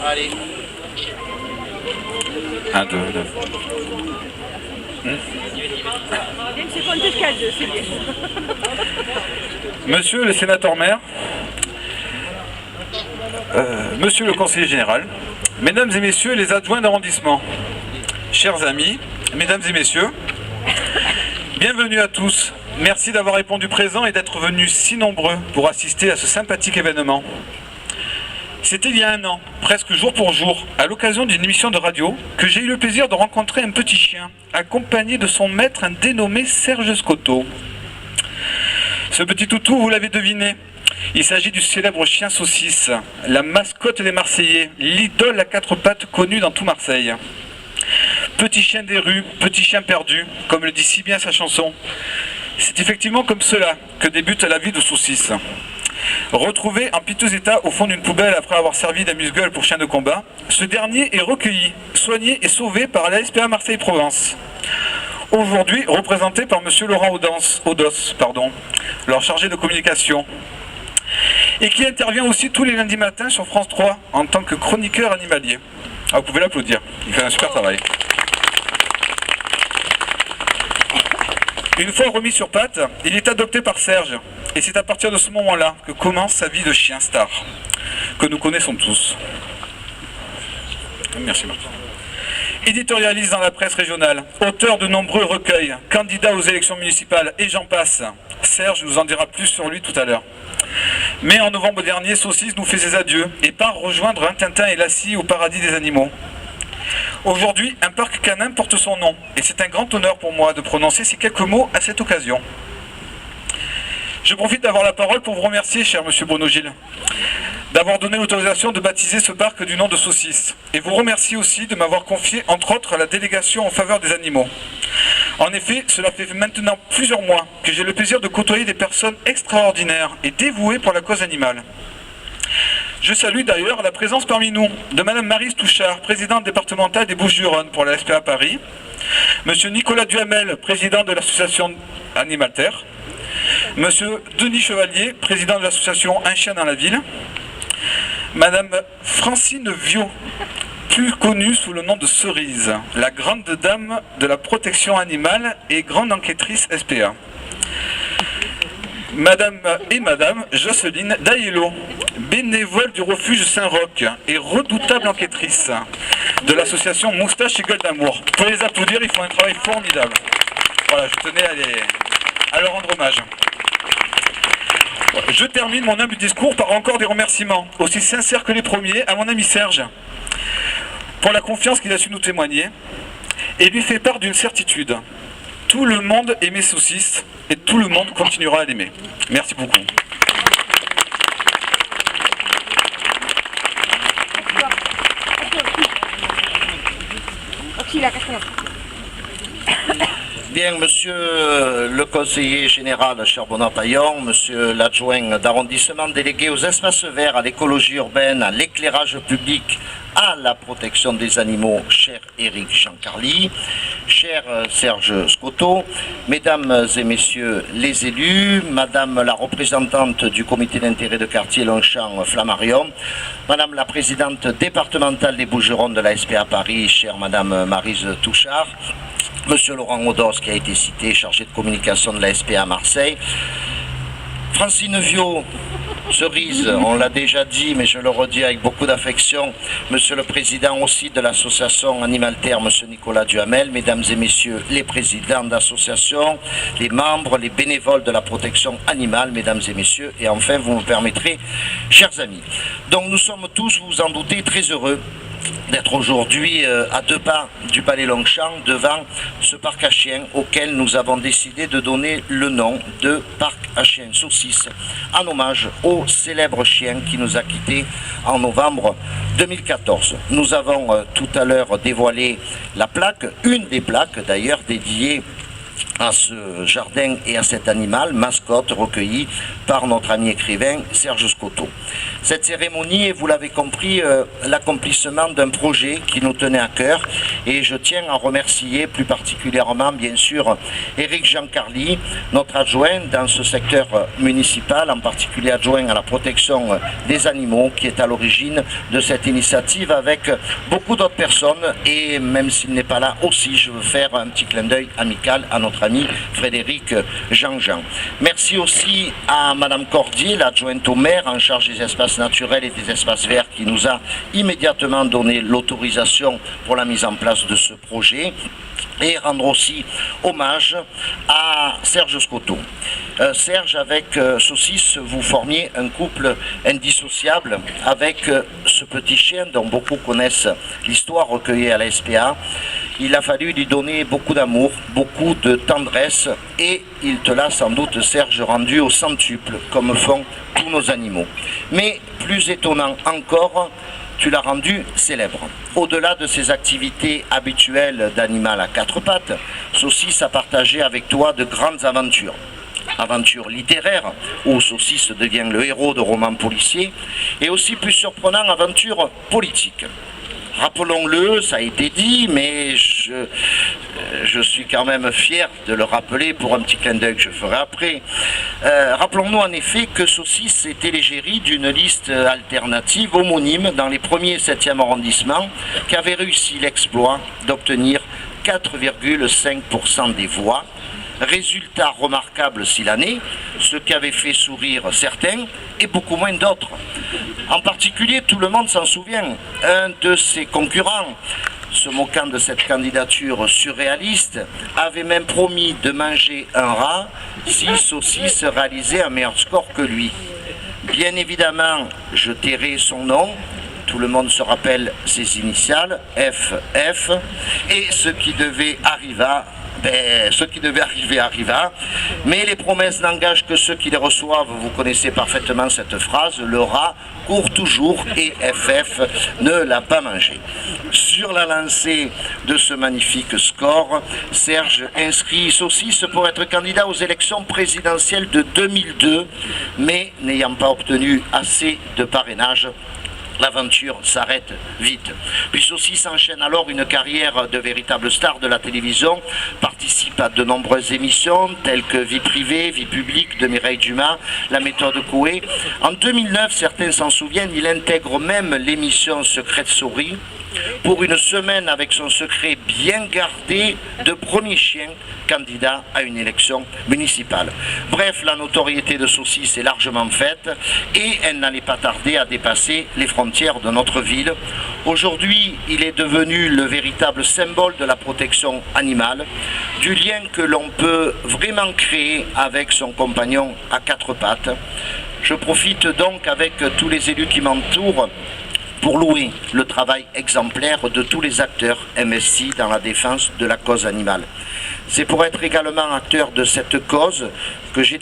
Allez. 1, 2, 9. Monsieur le sénateur-maire, monsieur le conseiller général, mesdames et messieurs les adjoints d'arrondissement, chers amis, mesdames et messieurs, bienvenue à tous. Merci d'avoir répondu présent et d'être venus si nombreux pour assister à ce sympathique événement. C'était il y a un an, presque jour pour jour, à l'occasion d'une émission de radio, que j'ai eu le plaisir de rencontrer un petit chien, accompagné de son maître, un dénommé Serge Scotto. Ce petit toutou, vous l'avez deviné, il s'agit du célèbre chien saucisse, la mascotte des Marseillais, l'idole à quatre pattes connue dans tout Marseille. Petit chien des rues, petit chien perdu, comme le dit si bien sa chanson. C'est effectivement comme cela que débute la vie de Saucisse. Retrouvé en piteux état au fond d'une poubelle après avoir servi d'amuse-gueule pour chien de combat, ce dernier est recueilli, soigné et sauvé par la SPA Marseille-Provence. Aujourd'hui représenté par M. Laurent Odos, leur chargé de communication, et qui intervient aussi tous les lundis matins sur France 3 en tant que chroniqueur animalier. Ah, vous pouvez l'applaudir, il fait un super travail. Une fois remis sur pattes, il est adopté par Serge, et c'est à partir de ce moment-là que commence sa vie de chien star, que nous connaissons tous. Merci Marc. Éditorialiste dans la presse régionale, auteur de nombreux recueils, candidat aux élections municipales, et j'en passe. Serge nous en dira plus sur lui tout à l'heure. Mais en novembre dernier, Saucisse nous fait ses adieux et part rejoindre Tintin et Lassie au paradis des animaux. Aujourd'hui, un parc canin porte son nom, et c'est un grand honneur pour moi de prononcer ces quelques mots à cette occasion. Je profite d'avoir la parole pour vous remercier, cher monsieur Bruno Gilles, d'avoir donné l'autorisation de baptiser ce parc du nom de Saucisse, et vous remercie aussi de m'avoir confié, entre autres, la délégation en faveur des animaux. En effet, cela fait maintenant plusieurs mois que j'ai le plaisir de côtoyer des personnes extraordinaires et dévouées pour la cause animale. Je salue d'ailleurs la présence parmi nous de Madame Maryse Touchard, présidente départementale des Bouches-du-Rhône pour la SPA Paris, Monsieur Nicolas Duhamel, président de l'association Animalterre, Monsieur Denis Chevalier, président de l'association Un chien dans la ville, Madame Francine Viau, plus connue sous le nom de Cerise, la grande dame de la protection animale et grande enquêtrice SPA. Madame Jocelyne Daillelot, bénévole du refuge Saint-Roch et redoutable enquêtrice de l'association Moustache et Gueule d'Amour. Vous pouvez les applaudir, ils font un travail formidable. Voilà, je tenais à leur rendre hommage. Je termine mon humble discours par encore des remerciements, aussi sincères que les premiers, à mon ami Serge, pour la confiance qu'il a su nous témoigner, et lui fait part d'une certitude. Tout le monde aimait Saucisse et tout le monde continuera à l'aimer. Merci beaucoup. Bien, monsieur le conseiller général Charbonneau-Paillon, monsieur l'adjoint d'arrondissement délégué aux espaces verts, à l'écologie urbaine, à l'éclairage public, à la protection des animaux, cher Éric Chancarly, cher Serge Scotto, mesdames et messieurs les élus, madame la représentante du comité d'intérêt de quartier Longchamp Flammarion, madame la présidente départementale des Bouches-du-Rhône de la SPA Paris, chère madame Maryse Touchard, monsieur Laurent Odos qui a été cité, chargé de communication de la SPA Marseille, Francine Viau, Cerise, on l'a déjà dit, mais je le redis avec beaucoup d'affection, monsieur le président aussi de l'association Animalterre, monsieur Nicolas Duhamel, mesdames et messieurs les présidents d'associations, les membres, les bénévoles de la protection animale, mesdames et messieurs, et enfin, vous me permettrez, chers amis. Donc nous sommes tous, vous vous en doutez, très heureux d'être aujourd'hui à 2 pas du Palais Longchamp devant ce parc à chiens auquel nous avons décidé de donner le nom de parc à chiens Saucisse en hommage au célèbre chien qui nous a quittés en novembre 2014. Nous avons tout à l'heure dévoilé la plaque, une des plaques d'ailleurs dédiée à ce jardin et à cet animal, mascotte recueilli par notre ami écrivain Serge Scotto. Cette cérémonie est, vous l'avez compris, l'accomplissement d'un projet qui nous tenait à cœur, et je tiens à remercier plus particulièrement, bien sûr, Éric Giancarli, notre adjoint dans ce secteur municipal, en particulier adjoint à la protection des animaux, qui est à l'origine de cette initiative avec beaucoup d'autres personnes, et même s'il n'est pas là aussi, je veux faire un petit clin d'œil amical à notre ami Frédéric Jean-Jean. Merci aussi à Madame Cordier, l'adjointe au maire en charge des espaces naturels et des espaces verts, qui nous a immédiatement donné l'autorisation pour la mise en place de ce projet. Et rendre aussi hommage à Serge Scotto. Serge, avec Saucisse, vous formiez un couple indissociable avec ce petit chien dont beaucoup connaissent l'histoire recueillie à la SPA. Il a fallu lui donner beaucoup d'amour, beaucoup de tendresse, et il te l'a sans doute, Serge, rendu au centuple, comme font tous nos animaux. Mais plus étonnant encore, tu l'as rendu célèbre. Au-delà de ses activités habituelles d'animal à quatre pattes, Saucisse a partagé avec toi de grandes aventures. Aventures littéraires, où Saucisse devient le héros de romans policiers, et aussi plus surprenant, aventures politiques. Rappelons-le, ça a été dit, mais je suis quand même fier de le rappeler pour un petit clin d'œil que je ferai après. Rappelons-nous en effet que Saucisse était l'égérie d'une liste alternative homonyme dans les 1er et 7e arrondissements, qui avait réussi l'exploit d'obtenir 4,5% des voix. Résultat remarquable s'il en est, ce qui avait fait sourire certains et beaucoup moins d'autres. En particulier, tout le monde s'en souvient, un de ses concurrents, se moquant de cette candidature surréaliste, avait même promis de manger un rat si Saucisse réalisait un meilleur score que lui. Bien évidemment, je tairai son nom. Tout le monde se rappelle ses initiales, FF, et ce qui devait arriva, mais les promesses n'engagent que ceux qui les reçoivent. Vous connaissez parfaitement cette phrase, le rat court toujours, et FF ne l'a pas mangé. Sur la lancée de ce magnifique score, Serge inscrit Saucisse pour être candidat aux élections présidentielles de 2002, mais n'ayant pas obtenu assez de parrainage, l'aventure s'arrête vite. Puis Saucisse enchaîne alors une carrière de véritable star de la télévision, participe à de nombreuses émissions telles que Vie privée, Vie publique de Mireille Dumas, La méthode Coué. En 2009, certains s'en souviennent, il intègre même l'émission Secret de Souris pour une semaine avec son secret bien gardé de premier chien candidat à une élection municipale. Bref, la notoriété de Saucisse est largement faite et elle n'allait pas tarder à dépasser les frontières de notre ville. Aujourd'hui, il est devenu le véritable symbole de la protection animale, du lien que l'on peut vraiment créer avec son compagnon à quatre pattes. Je profite donc avec tous les élus qui m'entourent pour louer le travail exemplaire de tous les acteurs investis dans la défense de la cause animale. C'est pour être également acteur de cette cause que j'ai